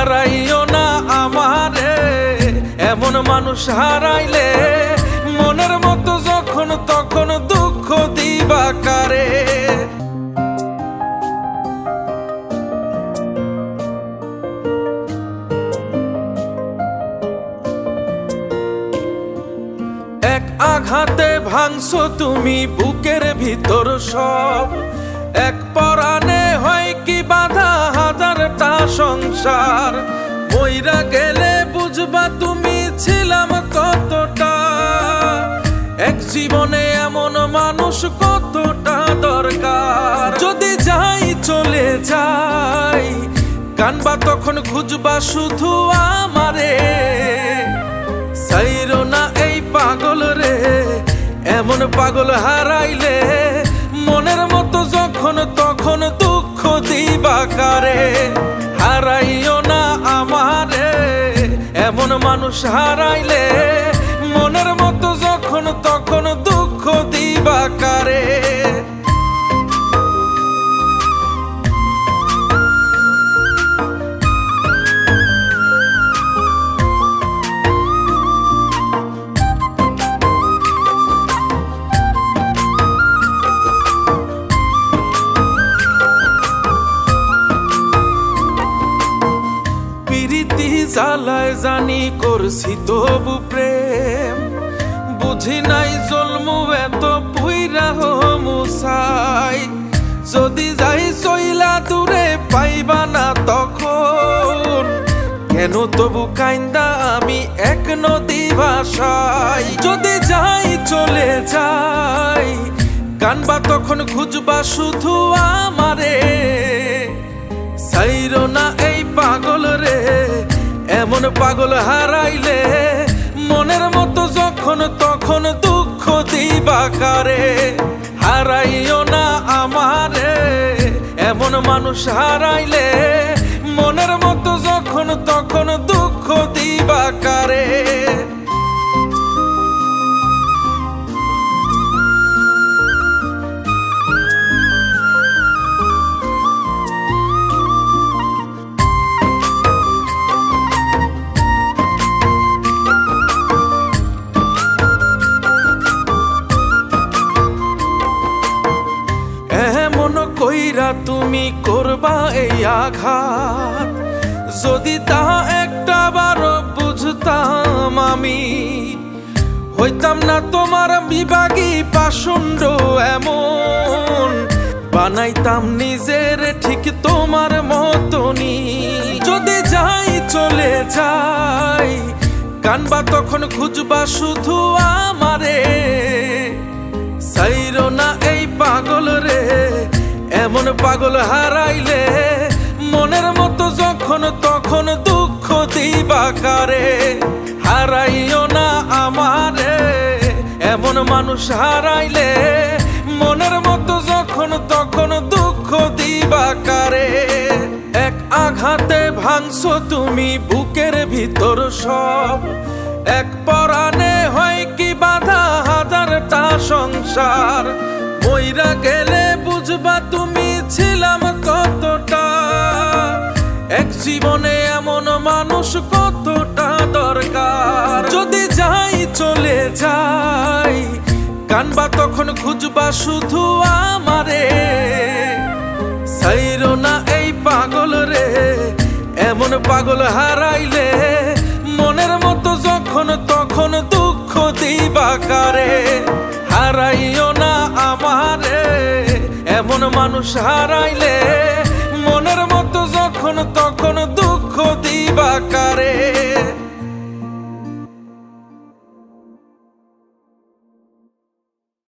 হারাইও না আমারে, এমন মানুষ হারাইলে মনের মতো যখন তখন দুঃখ দিবা কারে। এক আঘাতে ভাঙছো তুমি বুকের ভিতর সব, এক পরাণে হয় কি বাধা হাজারটা সংসার। মইরা গেলে বুঝবা তুমি ছিলাম কতটা, এক জীবনে এমন মানুষ কতটা দরকার। যদি যাই চলে যাই কানবা তখন খুঁজবা শুধু আমারে, সাইরো না এই পাগল রে, এমন পাগল হারাইলে মনের মতো যখন তখন দুঃখ দিবা কারে। হারাইও না আমারে, এমন মানুষ হারাইলে মনের মতো যখন তখন দুঃখ দিবা কারে। জ্বালায় জানি করছি তবু প্রেম, বুঝি নাই জন্মু এত পুইরা মুসাই। যদি যাই চইলা দূরে পাইবা না তখন, কেন তবু কাইন্দা আমি এক নদী ভাষাই। যদি যাই চলে যাই কানবা তখন খুঁজবা শুধু আমারে, সাইরো না এই পাগল রে, এমন পাগল হারাইলে মনের মতো যখন তখন দুঃখ দিবা কারে। হারাইও না আমারে, এমন মানুষ হারাইলে মনের মতো যখন তখন দুঃখ দিবা কারে। কইরা তুমি করবা এই আঘাত, যদি তা একটা বার বুঝতাম আমি, হইতাম না তোমার বিভাগী পাষণ্ড এমন, বানাইতাম নিজের ঠিক তোমার মতনই। যদি যাই চলে যাই কানবা তখন খুঁজবা শুধু আমারে, সাইরো না এই পাগল রে, এমন পাগল হারাইলে মনের মতো যখন তখন দুঃখ দিবা কারে। হারাইও না আমারে, এমন মানুষ হারাইলে মনের মতো যখন তখন দুঃখ দিবা কারে। এক আঘাতে ভাঙছো তুমি বুকের ভিতর সব, এক পরাণে হয় কি বাধা হাজারটা সংসার। মইরা গেলে বুঝবা তুমি ছিলাম কতটা, এক জীবনে এমন মানুষ কতটা দরকার। যদি যাই চলে যাই কানবা তখন খুঁজবা শুধু আমারে, সাইরো না এই পাগল রে, এমন পাগল হারাইলে মনের মতো যখন তখন দুঃখ দিবা কারে। হারাইও না আমারে, এমন মানুষ হারাইলে মনের মতো যখন তখন দুঃখ দিবা কারে।